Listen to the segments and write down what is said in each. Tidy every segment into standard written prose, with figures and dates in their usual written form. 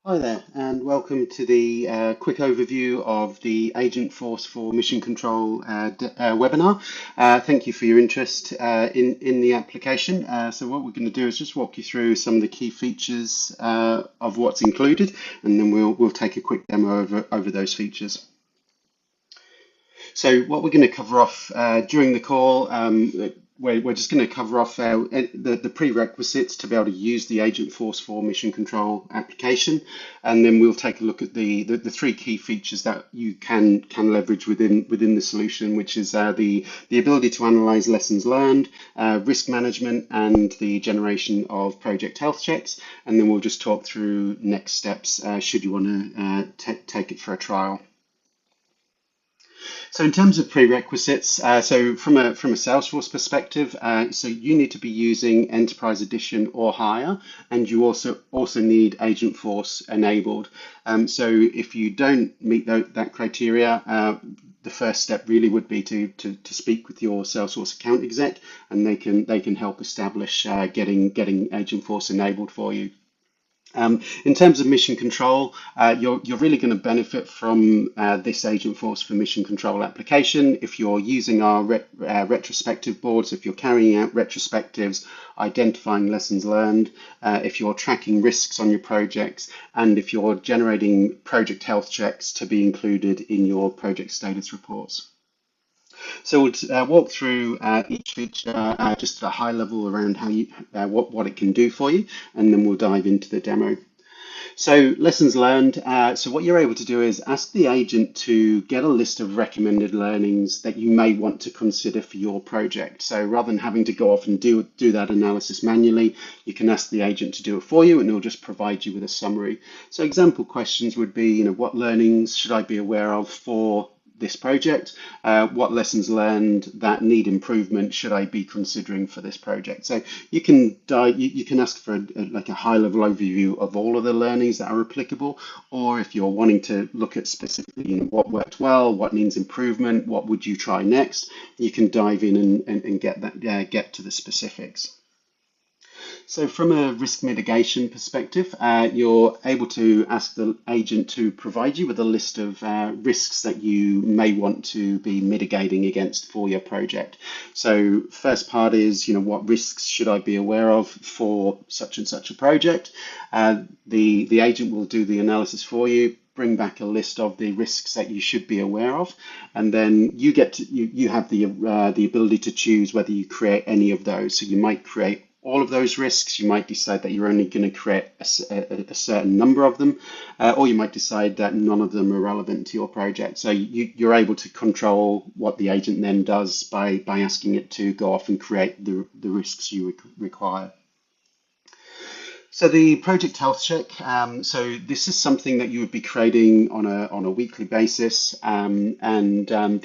Hi there, and welcome to the quick overview of the Agentforce for Mission Control webinar. Thank you for your interest in the application. So what we're going to do is just walk you through some of the key features of what's included, and then we'll take a quick demo over those features. So what we're going to cover off during the call, we're just going to cover off the prerequisites to be able to use the Agentforce for Mission Control application, and then we'll take a look at the three key features that you can leverage within the solution, which is the ability to analyze lessons learned, risk management, and the generation of project health checks. And then we'll just talk through next steps should you want to take it for a trial. So in terms of prerequisites, so from a Salesforce perspective, so you need to be using Enterprise Edition or higher, and you also need Agentforce enabled. So if you don't meet that criteria, the first step really would be to speak with your Salesforce account exec, and they can help establish getting Agentforce enabled for you. In terms of mission control, you're really going to benefit from this Agentforce for Mission Control application if you're using our retrospective boards, if you're carrying out retrospectives, identifying lessons learned, if you're tracking risks on your projects, and if you're generating project health checks to be included in your project status reports. So we'll walk through each feature just at a high level around how what it can do for you, and then we'll dive into the demo. So lessons learned. So what you're able to do is ask the agent to get a list of recommended learnings that you may want to consider for your project. So rather than having to go off and do that analysis manually, you can ask the agent to do it for you, and it'll just provide you with a summary. So example questions would be, what learnings should I be aware of for this project? What lessons learned that need improvement should I be considering for this project? So you can ask for a high level overview of all of the learnings that are applicable, or if you're wanting to look at specifically what worked well, what needs improvement, what would you try next, you can dive in and get to the specifics. So from a risk mitigation perspective, you're able to ask the agent to provide you with a list of risks that you may want to be mitigating against for your project. So first part is, what risks should I be aware of for such and such a project? The agent will do the analysis for you, bring back a list of the risks that you should be aware of, and then you have the ability to choose whether you create any of those. So you might create all of those risks. You might decide that you're only going to create a certain number of them, or you might decide that none of them are relevant to your project. So you're able to control what the agent then does by asking it to go off and create the risks you require. So the project health check, so this is something that you would be creating on a weekly basis, and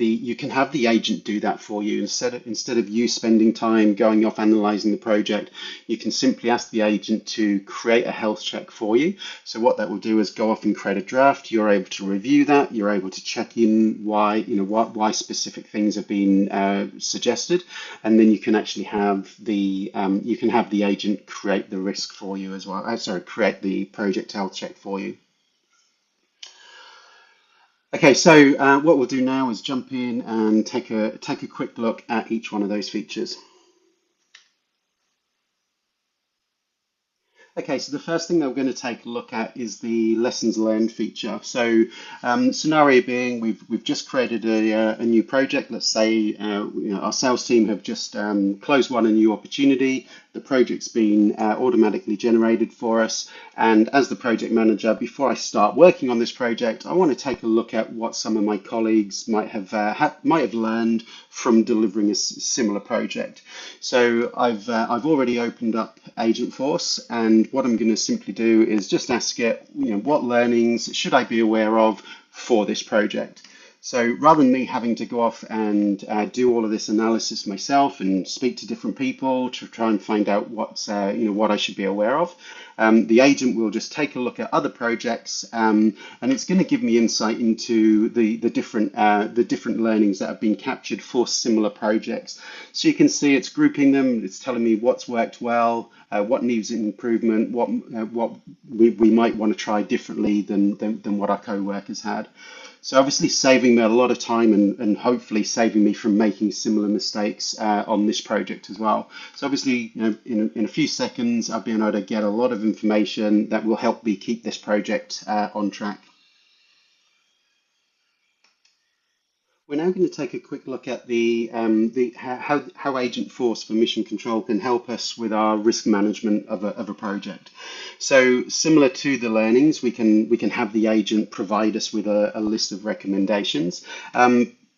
you can have the agent do that for you instead of you spending time going off analyzing the project. You can simply ask the agent to create a health check for you. So what that will do is go off and create a draft. You're able to review that. You're able to check in why specific things have been suggested, and then you can actually have the agent create the risk for you as well. Create the project health check for you. Okay, so what we'll do now is jump in and take a quick look at each one of those features. Okay, so the first thing that we're going to take a look at is the lessons learned feature. So scenario being, we've just created a new project. Let's say our sales team have just closed a new opportunity. The project's been automatically generated for us. And as the project manager, before I start working on this project, I want to take a look at what some of my colleagues might have learned from delivering a similar project. So I've already opened up Agentforce, and what I'm going to simply do is just ask it, what learnings should I be aware of for this project? So rather than me having to go off and do all of this analysis myself and speak to different people to try and find out what's what I should be aware of, the agent will just take a look at other projects, and it's going to give me insight into the different learnings that have been captured for similar projects. So you can see it's grouping them. It's telling me what's worked well, what needs improvement, what we might want to try differently than what our co-workers had. So obviously saving me a lot of time and hopefully saving me from making similar mistakes on this project as well. So obviously, in a few seconds, I've been able to get a lot of information that will help me keep this project on track. We're now going to take a quick look at how Agentforce for mission control can help us with our risk management of a project. So similar to the learnings, we can have the agent provide us with a list of recommendations.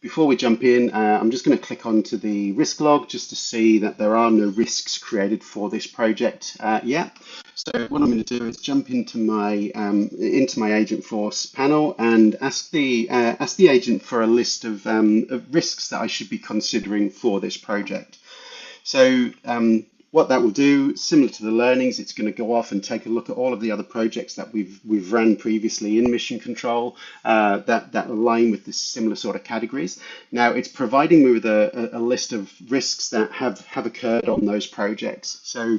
Before we jump in, I'm just going to click onto the risk log just to see that there are no risks created for this project yet. So what I'm going to do is jump into my Agentforce panel and ask the agent for a list of risks that I should be considering for this project. So what that will do, similar to the learnings, it's going to go off and take a look at all of the other projects that we've run previously in Mission Control that align with this similar sort of categories. Now it's providing me with a list of risks that have occurred on those projects. So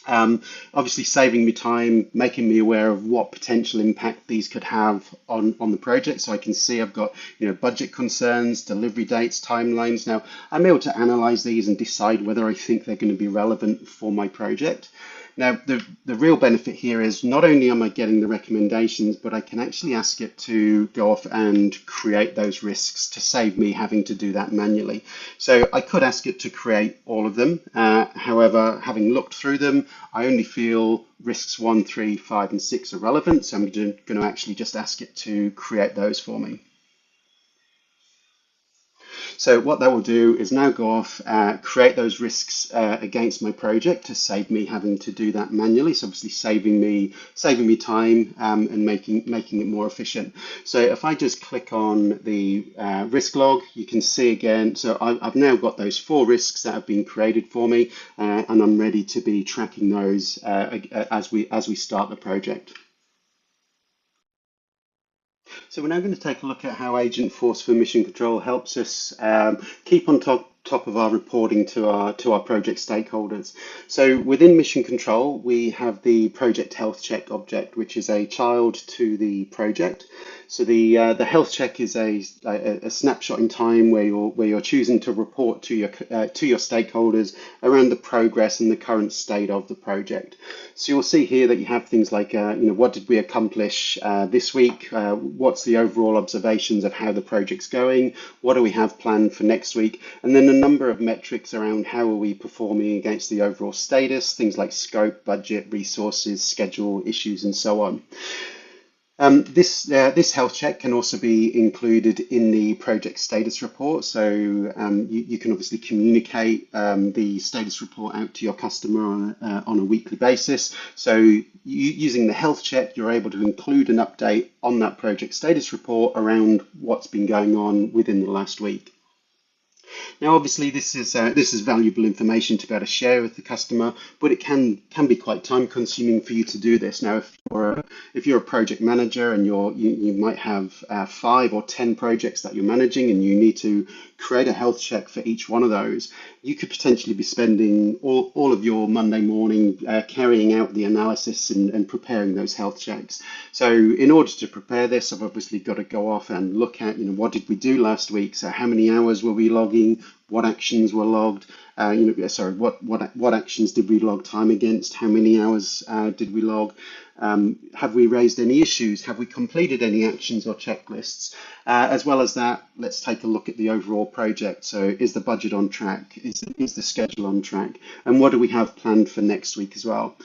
obviously saving me time, making me aware of what potential impact these could have on the project. So I can see I've got budget concerns, delivery dates, timelines. Now I'm able to analyze these and decide whether I think they're going to be relevant for my project. Now, the real benefit here is not only am I getting the recommendations, but I can actually ask it to go off and create those risks to save me having to do that manually. So I could ask it to create all of them. However, having looked through them, I only feel risks 1, 3, 5, and 6 are relevant. So I'm going to actually just ask it to create those for me. So what that will do is now go off, create those risks against my project to save me having to do that manually. So obviously saving me time and making it more efficient. So if I just click on the risk log, you can see again. So I've now got those 4 risks that have been created for me, and I'm ready to be tracking those as we start the project. So we're now going to take a look at how Agentforce for Mission Control helps us keep on top of our reporting to our project stakeholders. So within Mission Control, we have the project health check object, which is a child to the project. So the health check is a snapshot in time where you're choosing to report to your stakeholders around the progress and the current state of the project. So you'll see here that you have things like what did we accomplish this week? What's the overall observations of how the project's going? What do we have planned for next week? And then a number of metrics around how are we performing against the overall status, things like scope, budget, resources, schedule, issues, and so on. This health check can also be included in the project status report. So you can obviously communicate the status report out to your customer on a weekly basis. So using the health check, you're able to include an update on that project status report around what's been going on within the last week. Now, obviously, this is valuable information to be able to share with the customer, but it can be quite time consuming for you to do this. Now, if you're a project manager and you might have 5 or 10 projects that you're managing and you need to create a health check for each one of those, you could potentially be spending all of your Monday morning carrying out the analysis and preparing those health checks. So in order to prepare this, I've obviously got to go off and look at, what did we do last week? So how many hours were we logging? What actions were logged? What actions did we log time against? How many hours did we log? Have we raised any issues? Have we completed any actions or checklists? As well as that, let's take a look at the overall project. So is the budget on track? Is the schedule on track? And what do we have planned for next week as well?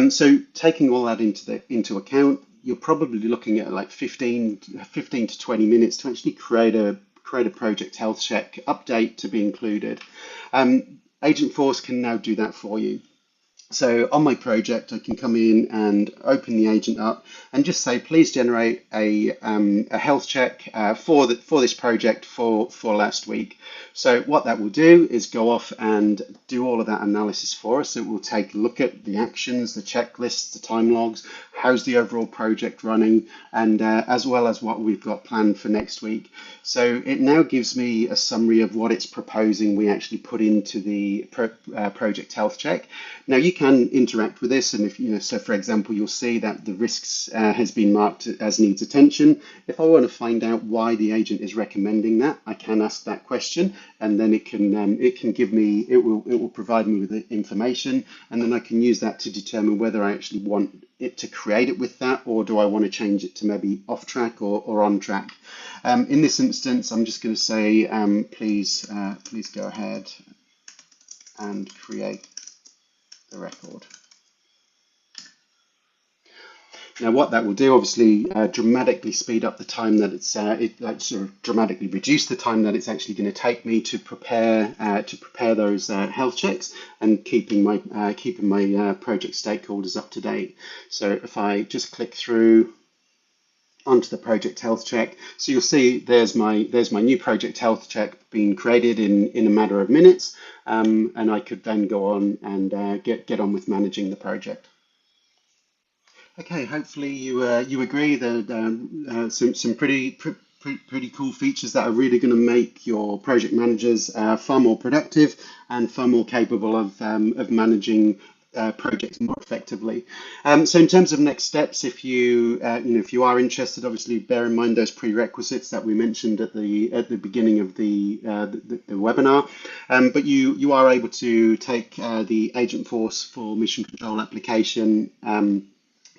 So taking all that into account, you're probably looking at like 15 to 20 minutes to actually create a project health check update to be included. Agentforce can now do that for you. So on my project, I can come in and open the agent up and just say, please generate a health check for this project for last week. So what that will do is go off and do all of that analysis for us. It will take a look at the actions, the checklists, the time logs, how's the overall project running, and as well as what we've got planned for next week. So it now gives me a summary of what it's proposing we actually put into the project health check. Now you can interact with this, and if so for example, you'll see that the risks has been marked as needs attention. If I want to find out why the agent is recommending that, I can ask that question, and then it can give me it will provide me with the information, and then I can use that to determine whether I actually want it to create it with that, or do I want to change it to maybe off track or on track. In this instance, I'm just going to say, please go ahead and create the record. Now, what that will do, obviously, dramatically speed up the time that sort of dramatically reduce the time that it's actually going to take me to prepare those health checks, and keeping my project stakeholders up to date. So if I just click through onto the project health check, so you'll see there's my new project health check being created in a matter of minutes, and I could then go on and get on with managing the project. Okay, hopefully you agree that some pretty cool features that are really going to make your project managers far more productive and far more capable of managing projects more effectively. So in terms of next steps, if if you are interested, obviously bear in mind those prerequisites that we mentioned at the beginning of the webinar. But you are able to take the Agentforce for mission control application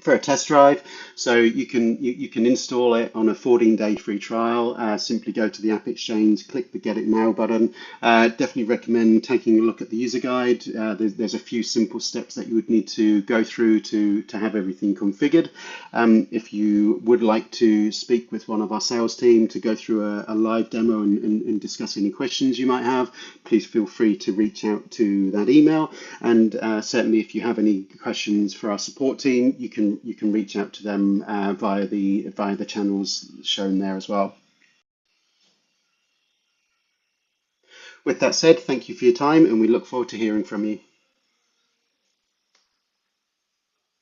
for a test drive. So you can install it on a 14-day free trial. Simply go to the App Exchange, click the Get It Now button. Definitely recommend taking a look at the user guide. There's a few simple steps that you would need to go through to have everything configured. If you would like to speak with one of our sales team to go through a live demo and discuss any questions you might have, please feel free to reach out to that email. And certainly if you have any questions for our support team, you can reach out to them via the channels shown there as well. With that said, thank you for your time, and we look forward to hearing from you.